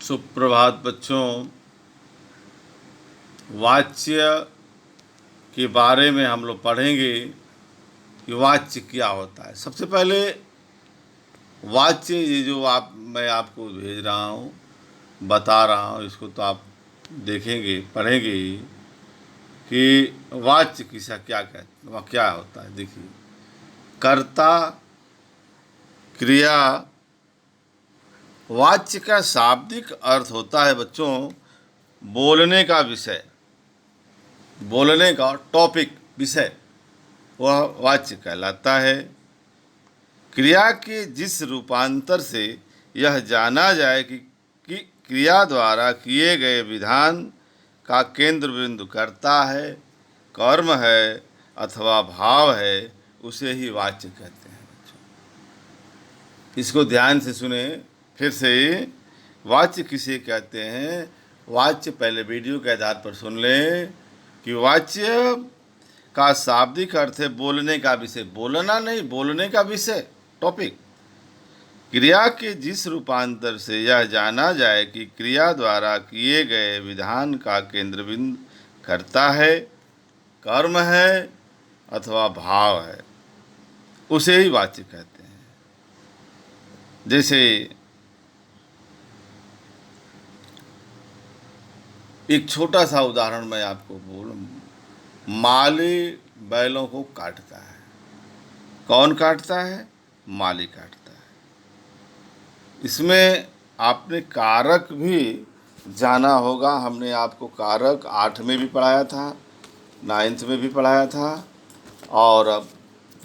सुप्रभात बच्चों। वाच्य के बारे में हम लोग पढ़ेंगे कि वाच्य क्या होता है। सबसे पहले वाच्य, ये जो मैं आपको भेज रहा हूँ, बता रहा हूँ, इसको तो आप देखेंगे, पढ़ेंगे ही कि वाच्य किसा क्या कहते हैं, क्या होता है। देखिए, कर्ता, क्रिया। वाच्य का शाब्दिक अर्थ होता है बच्चों बोलने का विषय, बोलने का टॉपिक, विषय, वह वाच्य कहलाता है। क्रिया के जिस रूपांतर से यह जाना जाए कि क्रिया द्वारा किए गए विधान का केंद्र बिंदु कर्ता है, कर्म है अथवा भाव है, उसे ही वाच्य कहते हैं बच्चों। इसको ध्यान से सुने फिर से। वाच्य किसे कहते हैं? वाच्य पहले वीडियो के आधार पर सुन लें कि वाच्य का शाब्दिक अर्थ है बोलने का विषय, बोलना नहीं, बोलने का विषय, टॉपिक। क्रिया के जिस रूपांतर से यह जाना जाए कि क्रिया द्वारा किए गए विधान का केंद्र बिंदु कर्ता है, कर्म है अथवा भाव है, उसे ही वाच्य कहते हैं। जैसे एक छोटा सा उदाहरण मैं आपको बोलूं, माली बैलों को काटता है। कौन काटता है? माली काटता है। इसमें आपने कारक भी जाना होगा। हमने आपको कारक 8 में भी पढ़ाया था, 9th में भी पढ़ाया था, और अब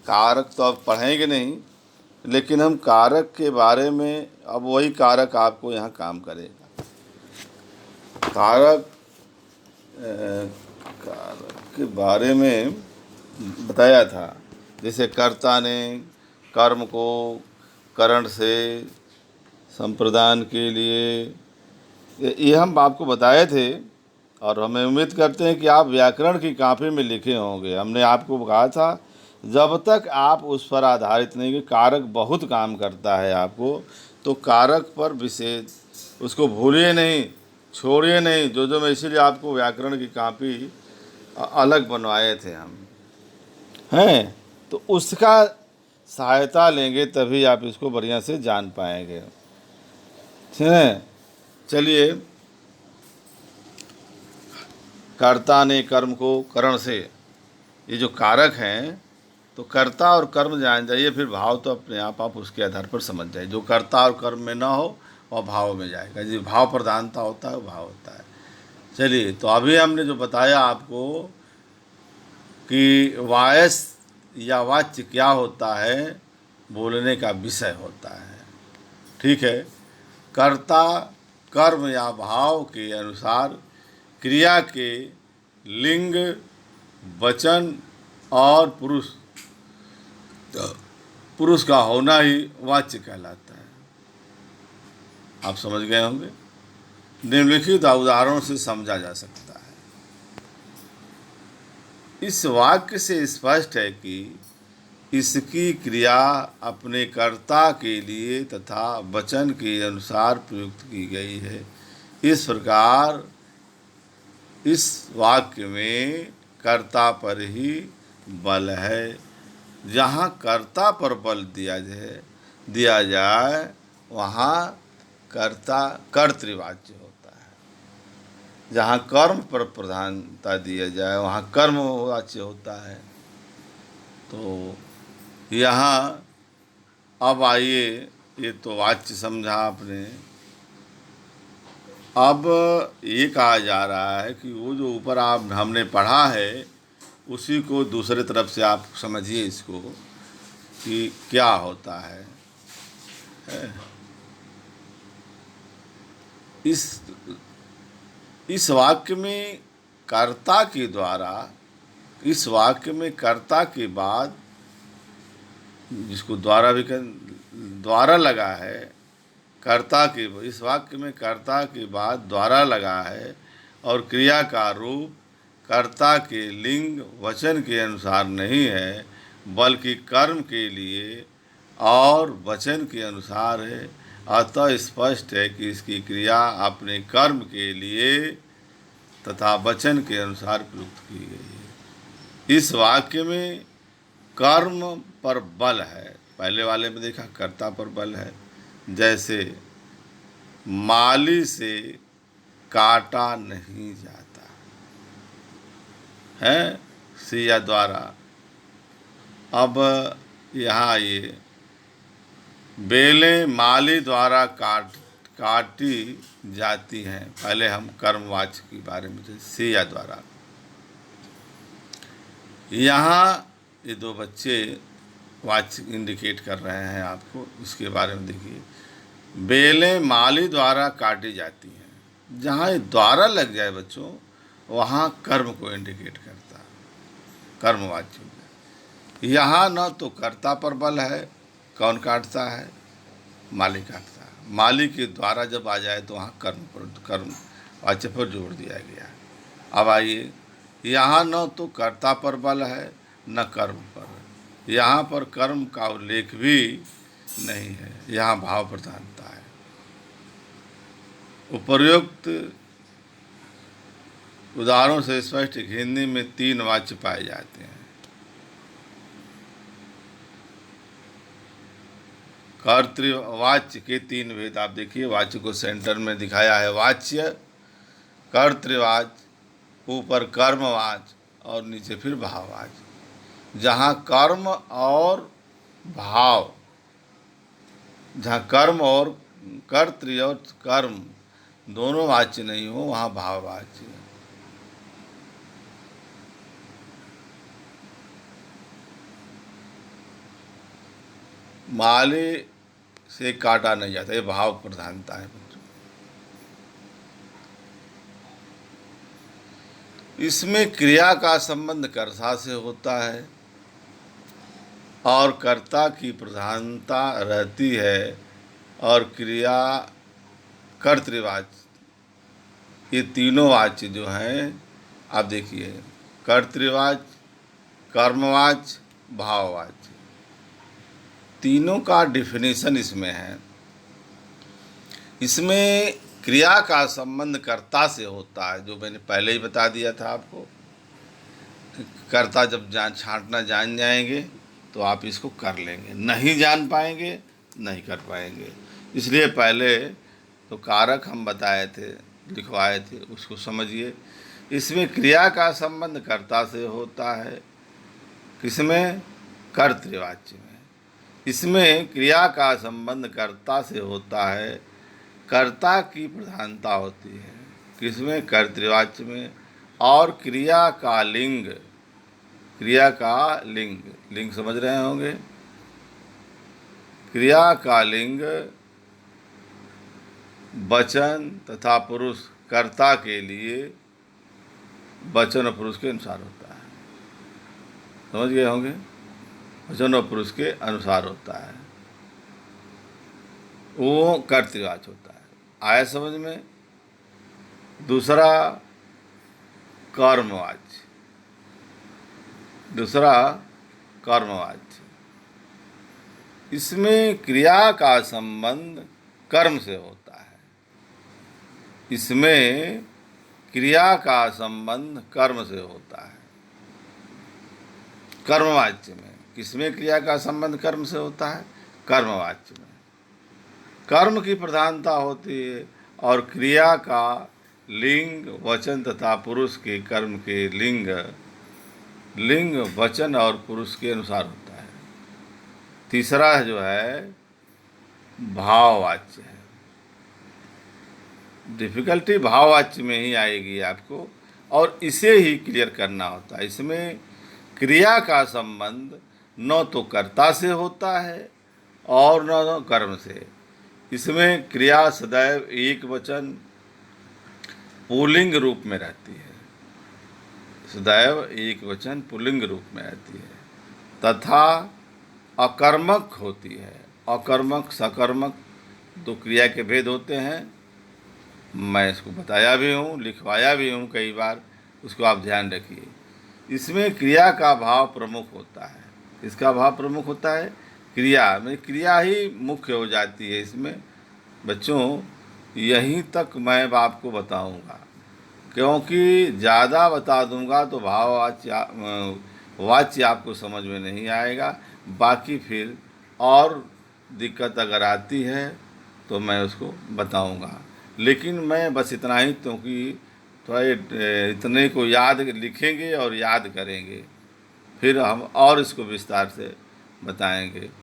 कारक तो अब पढ़ेंगे नहीं, लेकिन हम कारक के बारे में, अब वही कारक आपको यहाँ काम करेगा। कारक के बारे में बताया था। जैसे कर्ता ने कर्म को करण से संप्रदान के लिए, ये हम आपको बताए थे, और हमें उम्मीद करते हैं कि आप व्याकरण की कॉपी में लिखे होंगे। हमने आपको कहा था जब तक आप उस पर आधारित नहीं कि कारक बहुत काम करता है आपको, तो कारक पर विशेष उसको भूलिए नहीं, छोड़िए नहीं। जो मैं इसीलिए आपको व्याकरण की कॉपी अलग बनवाए थे हम हैं, तो उसका सहायता लेंगे तभी आप इसको बढ़िया से जान पाएंगे। ठीक है, चलिए। कर्ता ने कर्म को करण से, ये जो कारक हैं, तो कर्ता और कर्म जान जाइए, फिर भाव तो अपने आप उसके आधार पर समझ जाइए। जो कर्ता और कर्म में ना हो वह भाव में जाएगा। जो भाव प्रधानता होता है वो भाव होता है। चलिए, तो अभी हमने जो बताया आपको कि वायस या वाच्य क्या होता है, बोलने का विषय होता है। ठीक है। कर्ता कर्म या भाव के अनुसार क्रिया के लिंग, वचन और पुरुष का होना ही वाच्य कहलाता है। आप समझ गए होंगे। निम्नलिखित उदाहरणों से समझा जा सकता है। इस वाक्य से स्पष्ट है कि इसकी क्रिया अपने कर्ता के लिए तथा वचन के अनुसार प्रयुक्त की गई है। इस प्रकार इस वाक्य में कर्ता पर ही बल है। जहाँ कर्ता पर बल दिया जाए वहाँ कर्ता कर्तृवाच्य होता है। जहाँ कर्म पर प्रधानता दिया जाए वहाँ कर्म वाच्य होता है। तो यहाँ अब आइए, ये तो वाच्य समझा आपने। अब ये कहा जा रहा है कि वो जो ऊपर हमने पढ़ा है उसी को दूसरे तरफ से आप समझिए इसको कि क्या होता है। इस वाक्य में कर्ता के द्वारा, इस वाक्य में कर्ता के बाद, जिसको द्वारा भी द्वारा लगा है, कर्ता के, इस वाक्य में कर्ता के बाद द्वारा लगा है, और क्रिया का रूप कर्ता के लिंग वचन के अनुसार नहीं है, बल्कि कर्म के लिए और वचन के अनुसार है। अतः स्पष्ट है कि इसकी क्रिया अपने कर्म के लिए तथा वचन के अनुसार प्रयुक्त की गई है। इस वाक्य में कर्म पर बल है, पहले वाले में देखा कर्ता पर बल है। जैसे माली से काटा नहीं जाता है सिया द्वारा। अब यहाँ ये बेलें माली द्वारा काटी जाती हैं। पहले हम कर्मवाच्य के बारे में थे, सिया द्वारा। यहाँ ये दो बच्चे वाच्य इंडिकेट कर रहे हैं आपको, इसके बारे में देखिए। बेलें माली द्वारा काटी जाती हैं, जहाँ ये द्वारा लग जाए बच्चों, वहाँ कर्म को इंडिकेट करता है, कर्मवाच्य हो गया। यहाँ न तो कर्ता पर बल है, कौन काटता है, माली काटता है। माली के द्वारा जब आ जाए तो वहाँ कर्म वाच्य पर जोड़ दिया गया। अब आइए, यहाँ न तो कर्ता पर बल है न कर्म पर, यहाँ पर कर्म का उल्लेख भी नहीं है, यहाँ भाव प्रधानता है। उपर्युक्त उदाहरणों से स्पष्ट हिंदी में 3 वाच्य पाए जाते हैं। कर्तृवाच्य के 3 भेद आप देखिए, वाच्य को सेंटर में दिखाया है। वाच्य, कर्तृवाच्य, ऊपर कर्मवाच्य और नीचे फिर भाववाच्य। जहाँ कर्म और भाव, जहाँ कर्म और कर्तृ और कर्म दोनों वाच्य नहीं हो, वहाँ भाववाच्य है। माली से काटा नहीं जाता, ये भाव प्रधानता है बच्चों। इसमें क्रिया का संबंध कर्ता से होता है और कर्ता की प्रधानता रहती है, और क्रिया कर्तृवाच्य, ये तीनों वाच्य जो हैं आप देखिए, कर्तृवाच्य, कर्मवाच्य, भाववाच्य, तीनों का डिफिनीशन इसमें है। इसमें क्रिया का संबंध कर्ता से होता है, जो मैंने पहले ही बता दिया था आपको। कर्ता जब छांटना जान जाएंगे तो आप इसको कर लेंगे, नहीं जान पाएंगे नहीं कर पाएंगे। इसलिए पहले तो कारक हम बताए थे, लिखवाए थे, उसको समझिए। इसमें क्रिया का संबंध कर्ता से होता है, किसमें, कर्तृवाच्य में। इसमें क्रिया का संबंध कर्ता से होता है, कर्ता की प्रधानता होती है, किसमें, कर्तृवाच्य में। और क्रिया का लिंग, क्रिया का लिंग, लिंग समझ रहे होंगे, क्रिया का लिंग वचन तथा पुरुष, कर्ता के लिए वचन और पुरुष के अनुसार होता है। समझ गए होंगे, वचन और पुरुष के अनुसार होता है, वो कर्तृवाच्य होता है। आया समझ में। दूसरा कर्मवाच्य, दूसरा कर्मवाच्य, इसमें क्रिया का संबंध कर्म से होता है। इसमें क्रिया का संबंध कर्म से होता है, कर्मवाच्य में। किसमें क्रिया का संबंध कर्म से होता है, कर्मवाच्य में। कर्म की प्रधानता होती है और क्रिया का लिंग वचन तथा पुरुष के, कर्म के लिंग वचन और पुरुष के अनुसार होता है। तीसरा जो है भाववाच्य है। डिफिकल्टी भाववाच्य में ही आएगी आपको, और इसे ही क्लियर करना होता है। इसमें क्रिया का संबंध न तो कर्ता से होता है और न कर्म से। इसमें क्रिया सदैव एक वचन पुल्लिंग रूप में रहती है, सदैव एक वचन पुल्लिंग रूप में रहती है, तथा अकर्मक होती है। अकर्मक सकर्मक दो क्रिया के भेद होते हैं, मैं इसको बताया भी हूँ, लिखवाया भी हूँ कई बार, उसको आप ध्यान रखिए। इसमें क्रिया का भाव प्रमुख होता है। इसका भाव प्रमुख होता है, क्रिया में क्रिया ही मुख्य हो जाती है इसमें, बच्चों यहीं तक मैं आपको बताऊंगा, क्योंकि ज़्यादा बता दूंगा तो वाच्य आपको समझ में नहीं आएगा। बाकी फिर और दिक्कत अगर आती है तो मैं उसको बताऊंगा, लेकिन मैं बस इतना ही, क्योंकि थोड़ा इतने को याद लिखेंगे और याद करेंगे, फिर हम और इसको विस्तार से बताएंगे।